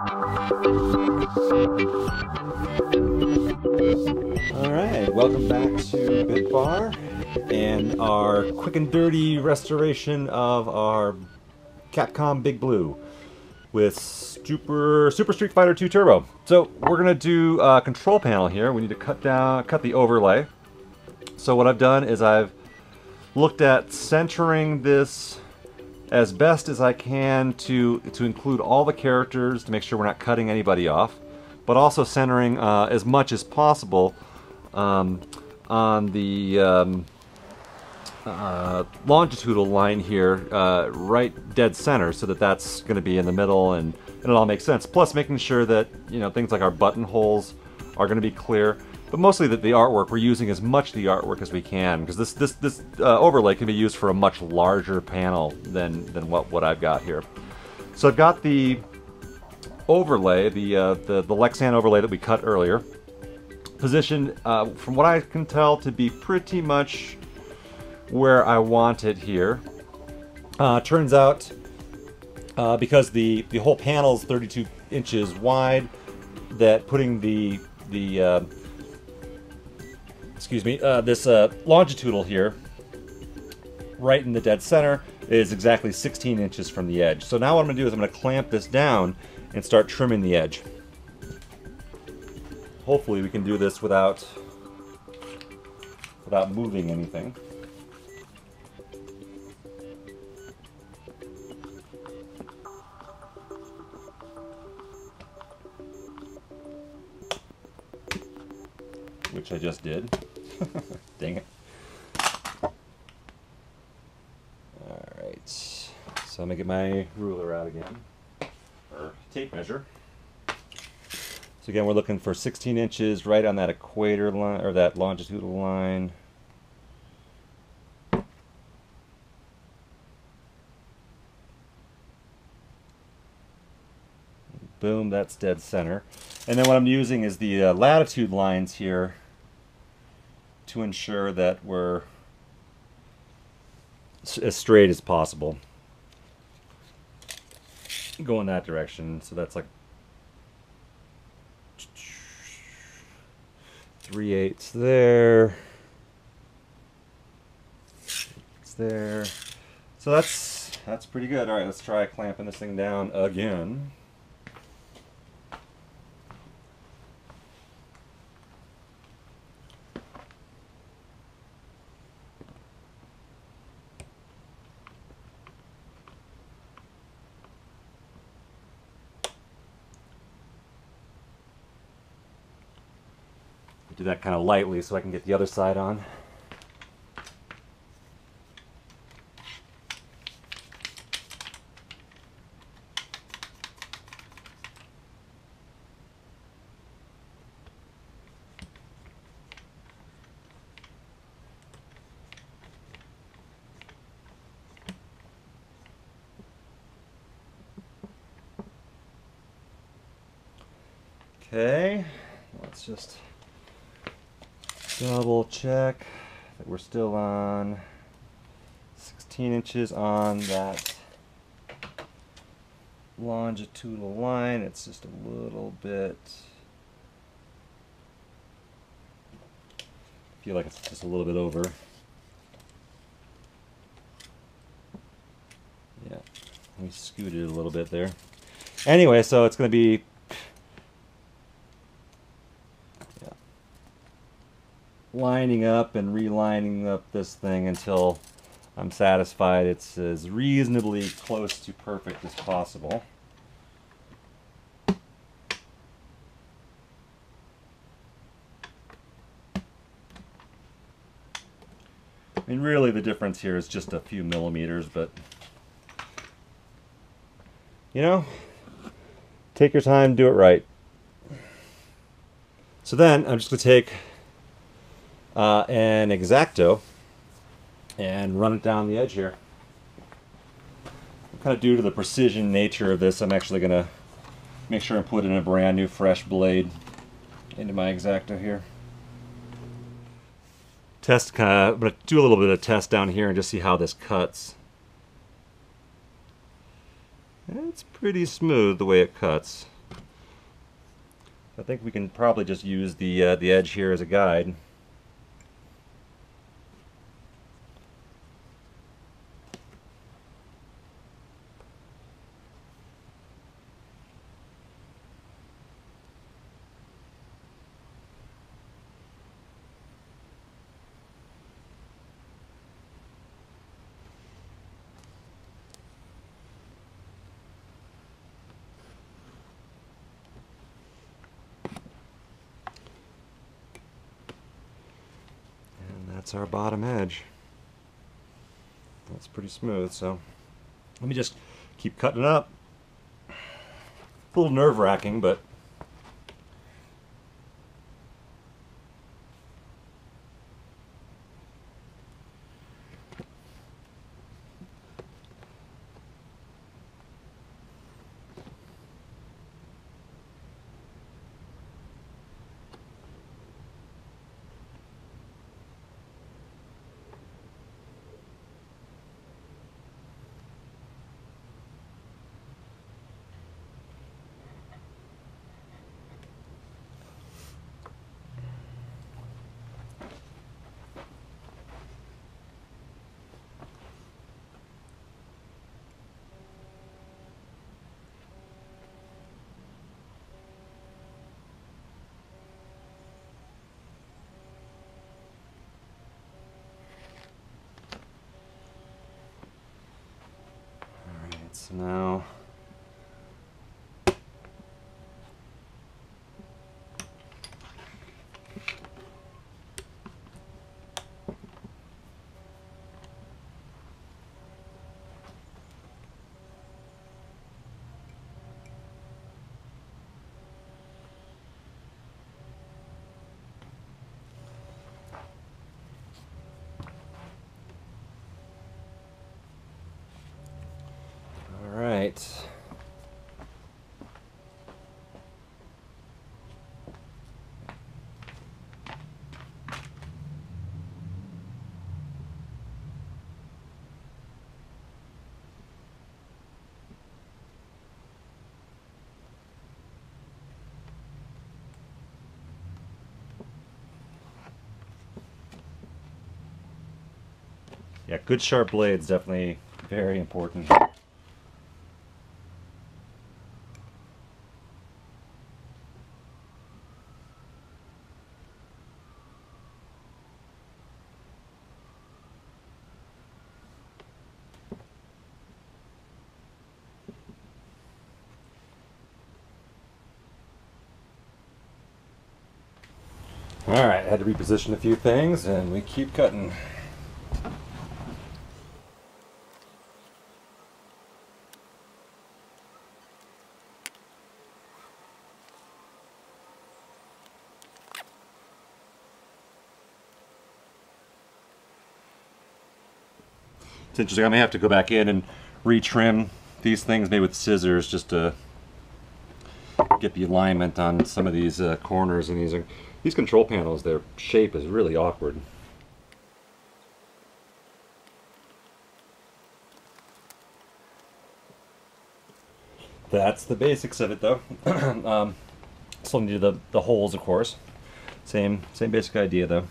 Alright, welcome back to BitBar and our quick and dirty restoration of our Capcom Big Blue with Super Street Fighter 2 Turbo. So we're gonna do a control panel here. We need to cut the overlay. So what I've done is I've looked at centering this as best as I can to include all the characters to make sure we're not cutting anybody off, but also centering as much as possible on the longitudinal line here, right dead center, so that that's going to be in the middle and it all makes sense. Plus making sure that, you know, things like our buttonholes are going to be clear. But mostly that the artwork, we're using as much of the artwork as we can, because this overlay can be used for a much larger panel than what I've got here. So I've got the overlay, the Lexan overlay that we cut earlier, positioned from what I can tell to be pretty much where I want it here. Turns out, because the whole panel is 32 inches wide, that putting this longitudinal here right in the dead center is exactly 16 inches from the edge. So now what I'm going to do is I'm going to clamp this down and start trimming the edge. Hopefully we can do this without moving anything. Which I just did. Dang it. Alright, so I'm going to get my ruler out again, or tape measure. So again, we're looking for 16 inches right on that equator line, or that longitudinal line. Boom, that's dead center. And then what I'm using is the latitude lines here to ensure that we're as straight as possible. Go in that direction, so that's like 3/8 there. It's there. So that's pretty good. All right, let's try clamping this thing down again. Do that kind of lightly so I can get the other side on. Okay, let's just double check that we're still on 16 inches on that longitudinal line. It's just a little bit, I feel like it's just a little bit over. Yeah, we scooted it a little bit there. Anyway, so it's going to be lining up and relining up this thing until I'm satisfied it's as reasonably close to perfect as possible. I mean, really the difference here is just a few millimeters, but you know, take your time, do it right. So then I'm just going to take an X-Acto and run it down the edge here. Kind of due to the precision nature of this, I'm actually going to make sure I put in a brand new fresh blade into my X-Acto here. I'm going to do a little bit of test down here and just see how this cuts. It's pretty smooth the way it cuts. I think we can probably just use the edge here as a guide. That's our bottom edge. That's pretty smooth, so let me just keep cutting it up. A little nerve-wracking, but so now all right. Yeah, good sharp blades, definitely very important. All right, had to reposition a few things, and we keep cutting. It's interesting. I may have to go back in and retrim these things, maybe with scissors, just to get the alignment on some of these corners. And these control panels, their shape is really awkward. That's the basics of it, though. Still need the holes, of course. Same basic idea, though.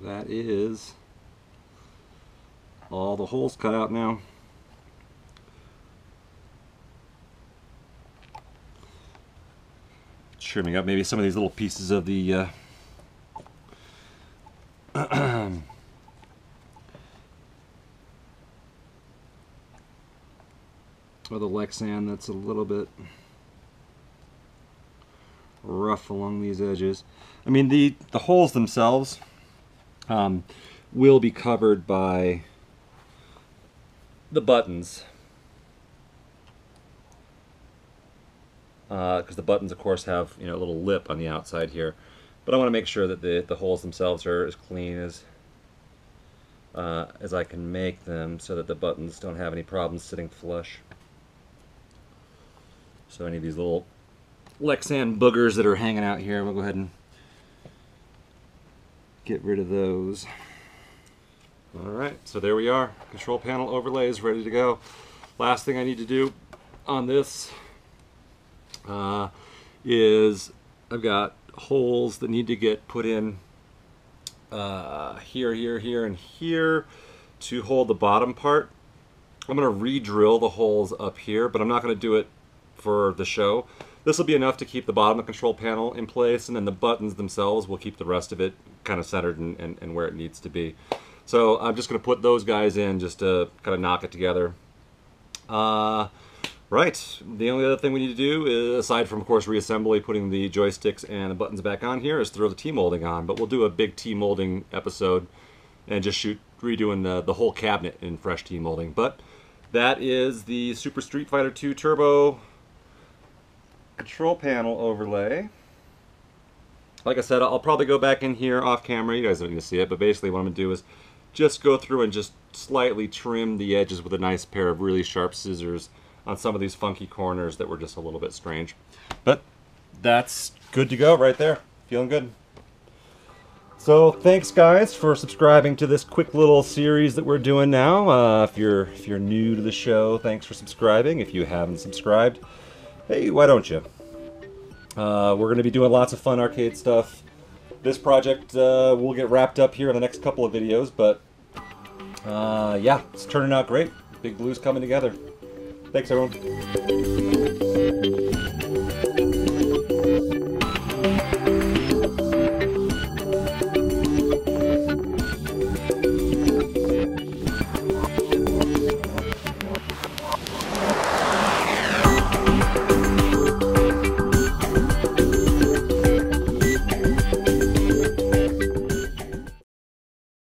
That is all the holes cut out now. Trimming up maybe some of these little pieces of the of the Lexan that's a little bit rough along these edges. I mean, the holes themselves will be covered by the buttons, because the buttons, of course, have, you know, a little lip on the outside here. But I want to make sure that the holes themselves are as clean as I can make them, so that the buttons don't have any problems sitting flush. So any of these little Lexan boogers that are hanging out here, we'll go ahead and get rid of those. Alright, so there we are. Control panel overlay is ready to go. Last thing I need to do on this is I've got holes that need to get put in here, here, and here to hold the bottom part. I'm going to re-drill the holes up here, but I'm not going to do it for the show. This will be enough to keep the bottom of the control panel in place, and then the buttons themselves will keep the rest of it kind of centered and where it needs to be. So I'm just going to put those guys in just to kind of knock it together. Right, the only other thing we need to do, is, aside from, of course, reassembly, putting the joysticks and the buttons back on here, is throw the T-molding on. But we'll do a big T-molding episode and just shoot redoing the whole cabinet in fresh T-molding. But that is the Super Street Fighter 2 Turbo control panel overlay. Like I said, I'll probably go back in here off camera. You guys don't need to see it, but basically what I'm going to do is just go through and just slightly trim the edges with a nice pair of really sharp scissors on some of these funky corners that were just a little bit strange. But that's good to go right there. Feeling good. So thanks guys for subscribing to this quick little series that we're doing now. If you're new to the show, thanks for subscribing. If you haven't subscribed, hey, why don't you? We're going to be doing lots of fun arcade stuff. This project will get wrapped up here in the next couple of videos, but yeah, it's turning out great. Big Blue's coming together. Thanks, everyone.